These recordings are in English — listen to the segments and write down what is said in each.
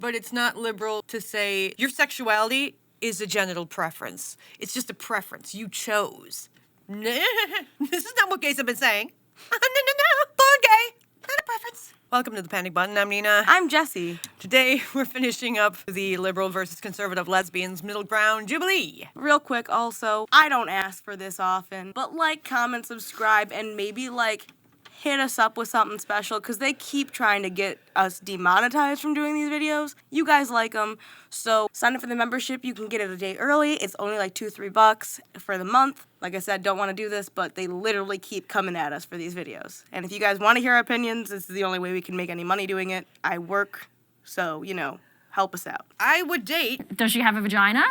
But it's not liberal to say your sexuality is a genital preference. It's just a preference. You chose. This is not what gays have been saying. No. Born gay. Not a preference. Welcome to the Panic Button. I'm Nina. I'm Jessie. Today, we're finishing up the liberal versus conservative lesbians middle ground Jubilee. Real quick, also, I don't ask for this often, but like, comment, subscribe, and maybe hit us up with something special, because they keep trying to get us demonetized from doing these videos. You guys like them, so sign up for the membership. You can get it a day early. It's only like $2-3 for the month. Like I said, don't want to do this, but they literally keep coming at us for these videos. And if you guys want to hear our opinions, this is the only way we can make any money doing it. I work, so, help us out. I would date. Does she have a vagina?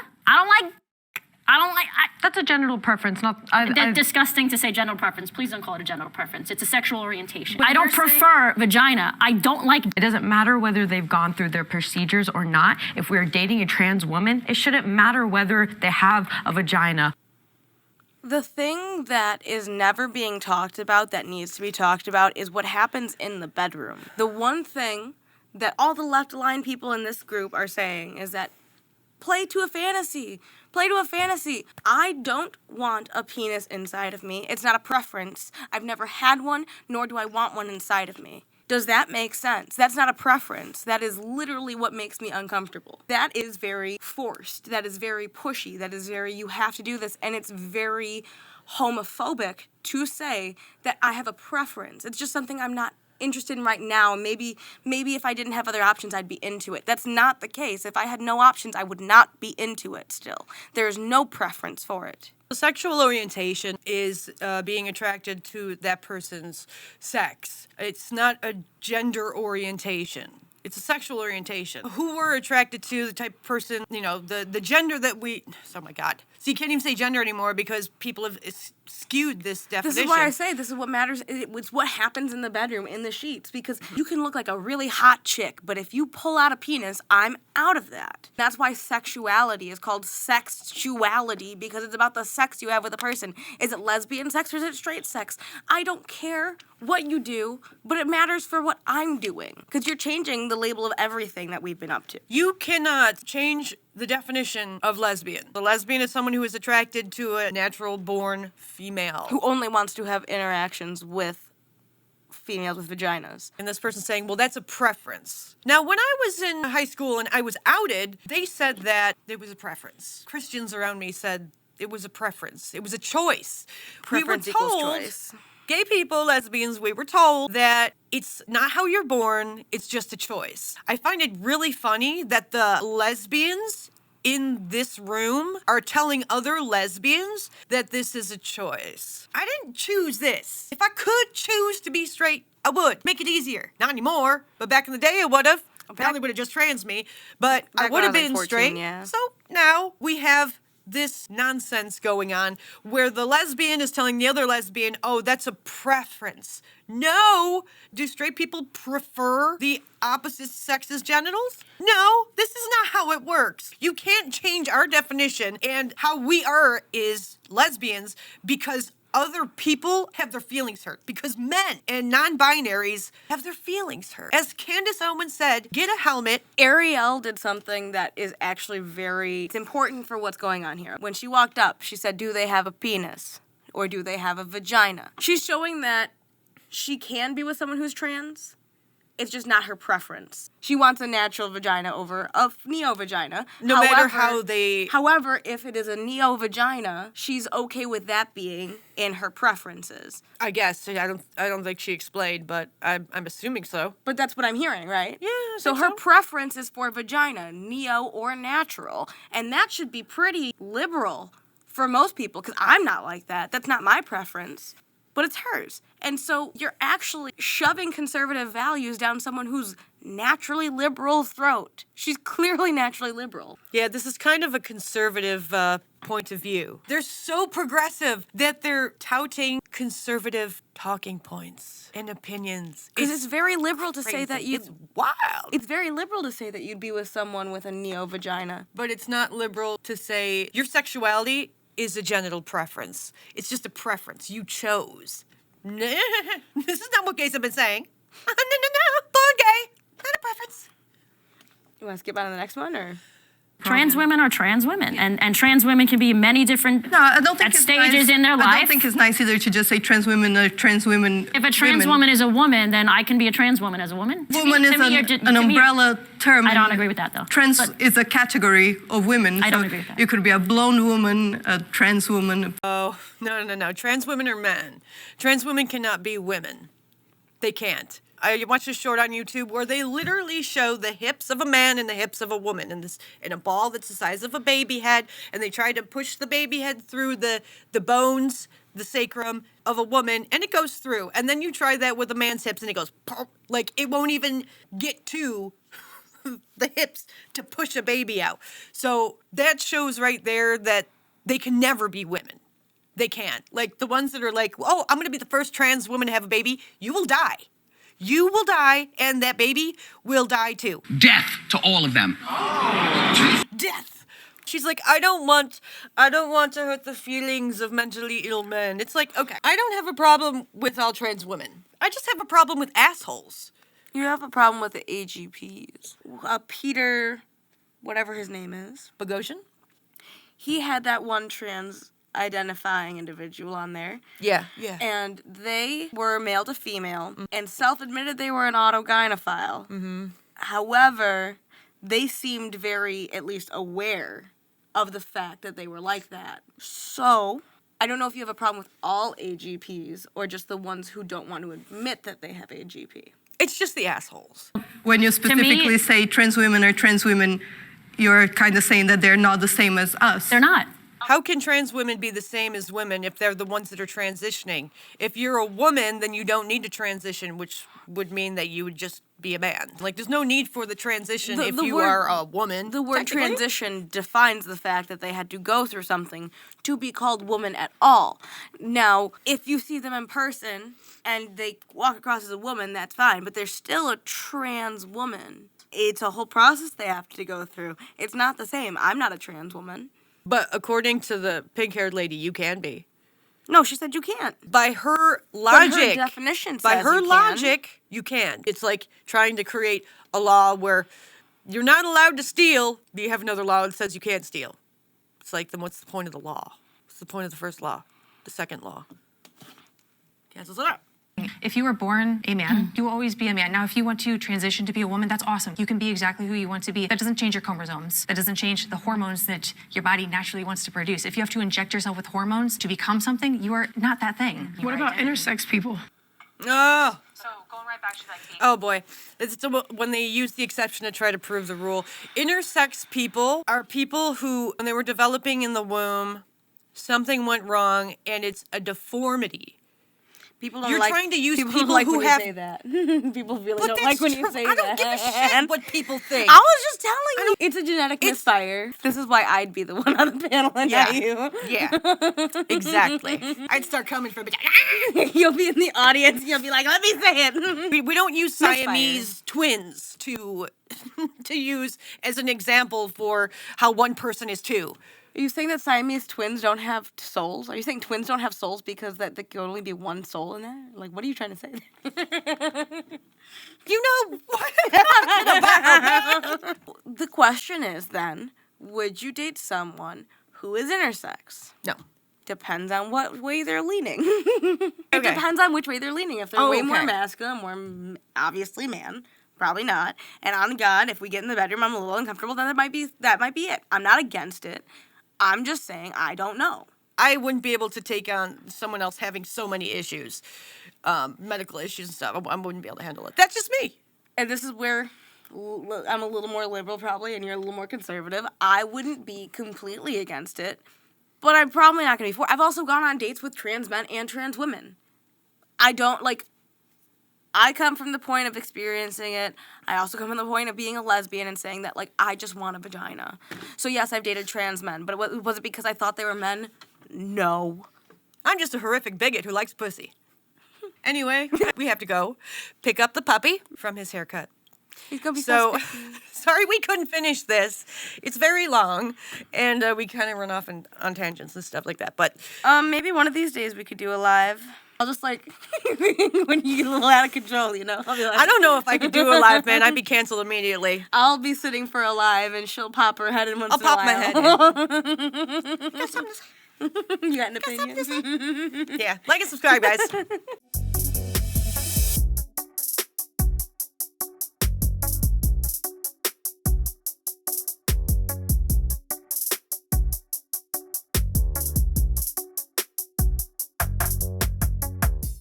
That's a genital preference, not... That's disgusting to say genital preference. Please don't call it a genital preference. It's a sexual orientation. I don't prefer vagina. I don't like... It doesn't matter whether they've gone through their procedures or not. If we're dating a trans woman, it shouldn't matter whether they have a vagina. The thing that is never being talked about that needs to be talked about is what happens in the bedroom. The one thing that all the left-aligned people in this group are saying is that play to a fantasy. Play to a fantasy. I don't want a penis inside of me. It's not a preference. I've never had one, nor do I want one inside of me. Does that make sense? That's not a preference. That is literally what makes me uncomfortable. That is very forced. That is very pushy. That is very, you have to do this. And it's very homophobic to say that I have a preference. It's just something I'm not interested in right now. Maybe if I didn't have other options, I'd be into it. That's not the case. If I had no options, I would not be into it still. There's no preference for it. Sexual orientation is being attracted to that person's sex. It's not a gender orientation. It's a sexual orientation. Who we're attracted to, the type of person, the gender that we... Oh, my God. So you can't even say gender anymore because people have skewed this definition. This is why I say this is what matters. It's what happens in the bedroom, in the sheets, because you can look like a really hot chick, but if you pull out a penis, I'm out of that. That's why sexuality is called sexuality, because it's about the sex you have with a person. Is it lesbian sex or is it straight sex? I don't care what you do, but it matters for what I'm doing, because you're changing the label of everything that we've been up to. You cannot change the definition of lesbian. The lesbian is someone who is attracted to a natural-born female. Who only wants to have interactions with females with vaginas. And this person's saying, well, that's a preference. Now, when I was in high school and I was outed, they said that it was a preference. Christians around me said it was a preference. It was a choice. Preference equals choice. Gay people, lesbians, we were told that it's not how you're born, it's just a choice. I find it really funny that the lesbians in this room are telling other lesbians that this is a choice. I didn't choose this. If I could choose to be straight, I would. Make it easier. Not anymore, but back in the day I would have. Apparently would have just trans me, but I would have been 14, straight. Yeah. So now we have this nonsense going on where the lesbian is telling the other lesbian, oh, that's a preference. No! Do straight people prefer the opposite sex's genitals? No, this is not how it works. You can't change our definition and how we are is lesbians because other people have their feelings hurt, because men and non-binaries have their feelings hurt. As Candace Owens said, get a helmet. Ariel did something that is actually it's important for what's going on here. When she walked up, she said, do they have a penis? Or do they have a vagina? She's showing that she can be with someone who's trans. It's just not her preference. She wants a natural vagina over a neo-vagina. However, if it is a neo-vagina, she's okay with that being in her preferences. I guess. I don't think she explained, but I'm assuming so. But that's what I'm hearing, right? Yeah, I so think her preference is for vagina, neo or natural. And that should be pretty liberal for most people, because I'm not like that. That's not my preference. But it's hers. And so you're actually shoving conservative values down someone who's naturally liberal throat. She's clearly naturally liberal. Yeah, this is kind of a conservative point of view. They're so progressive that they're touting conservative talking points and opinions. Because it's very liberal to say that It's wild. It's very liberal to say that you'd be with someone with a neo-vagina. But it's not liberal to say your sexuality is a genital preference. It's just a preference. You chose. This is not what gays have been saying. No. Born gay. Not a preference. You want to skip on to the next one, or? Trans women are trans women, and trans women can be many different I don't think at it's stages nice. in their life. I don't think it's nice either to just say trans women are trans women. If a trans woman is a woman, then I can be a trans woman as a woman. Woman is an umbrella term. I don't agree with that, though. Trans But is a category of women. I don't agree with that. You could be a blonde woman, a trans woman. Oh, no. Trans women are men. Trans women cannot be women. They can't. I watched a short on YouTube where they literally show the hips of a man and the hips of a woman in a ball that's the size of a baby head, and they try to push the baby head through the bones, the sacrum of a woman, and it goes through. And then you try that with a man's hips, and it goes pop, like it won't even get to the hips to push a baby out. So that shows right there that they can never be women. They can't. Like the ones that are like, oh, I'm going to be the first trans woman to have a baby, you will die. You will die, and that baby will die too. Death to all of them. Death. She's like, I don't want to hurt the feelings of mentally ill men. It's like, okay, I don't have a problem with all trans women. I just have a problem with assholes. You have a problem with the AGPs. Peter, whatever his name is. Bogosian? He had that one trans identifying individual on there. Yeah. And they were male to female and self-admitted they were an autogynephile. Mm-hmm. However, they seemed very, at least, aware of the fact that they were like that. So, I don't know if you have a problem with all AGPs or just the ones who don't want to admit that they have AGP. It's just the assholes. When you specifically say trans women are trans women, you're kind of saying that they're not the same as us. they're not. How can trans women be the same as women if they're the ones that are transitioning? If you're a woman, then you don't need to transition, which would mean that you would just be a man. Like, there's no need for the transition if you are a woman. The word technically. transition defines the fact that they had to go through something to be called woman at all. Now, if you see them in person and they walk across as a woman, that's fine, but they're still a trans woman. It's a whole process they have to go through. It's not the same. I'm not a trans woman. But according to the pink-haired lady, you can be. No, she said you can't. By her logic, But her definition by says her you can. logic, you can. It's like trying to create a law where you're not allowed to steal, but you have another law that says you can't steal. It's like, then what's the point of the law? What's the point of the first law? The second law cancels it out. If you were born a man, you will always be a man. Now, if you want to transition to be a woman, that's awesome. You can be exactly who you want to be. That doesn't change your chromosomes. That doesn't change the hormones that your body naturally wants to produce. If you have to inject yourself with hormones to become something, you are not that thing. What about intersex people? Oh. So going right back to that game. Oh boy. It's when they use the exception to try to prove the rule. Intersex people are people who, when they were developing in the womb, something went wrong and it's a deformity. People don't You're like, trying to use people people don't like who when have- you say that. People really But don't that's like when true. you say I don't that. give a shit what people think. I was just telling you. It's a genetic misfire. This is why I'd be the one on the panel and not you. Yeah. Exactly. I'd start coming from You'll be in the audience. You'll be like, let me say it. We don't use Misfire. Siamese twins to use as an example for how one person is two. Are you saying that Siamese twins don't have souls? Are you saying twins don't have souls because that there can only be one soul in there? Like, what are you trying to say? You know what I'm talking about. The question is then, would you date someone who is intersex? No. Depends on what way they're leaning. It depends on which way they're leaning. If they're way more masculine, more obviously man, probably not. And on God, if we get in the bedroom, I'm a little uncomfortable, then that might be it. I'm not against it. I'm just saying I don't know. I wouldn't be able to take on someone else having so many issues, medical issues and stuff. I wouldn't be able to handle it. That's just me. And this is where I'm a little more liberal probably, and you're a little more conservative. I wouldn't be completely against it, but I'm probably not going to be for it. I've also gone on dates with trans men and trans women. I come from the point of experiencing it. I also come from the point of being a lesbian and saying that, I just want a vagina. So, yes, I've dated trans men, but was it because I thought they were men? No. I'm just a horrific bigot who likes pussy. Anyway, we have to go pick up the puppy from his haircut. He's going to be so sticky. Sorry we couldn't finish this. It's very long, and we kind of run off on tangents and stuff like that. But maybe one of these days we could do a live. I'll just like, when you get a little out of control, you know? I'll be like, I don't know if I could do a live, man. I'd be canceled immediately. I'll be sitting for a live and she'll pop her head in once I'll in a while. pop my head in. You got an opinion? Yeah, like and subscribe, guys.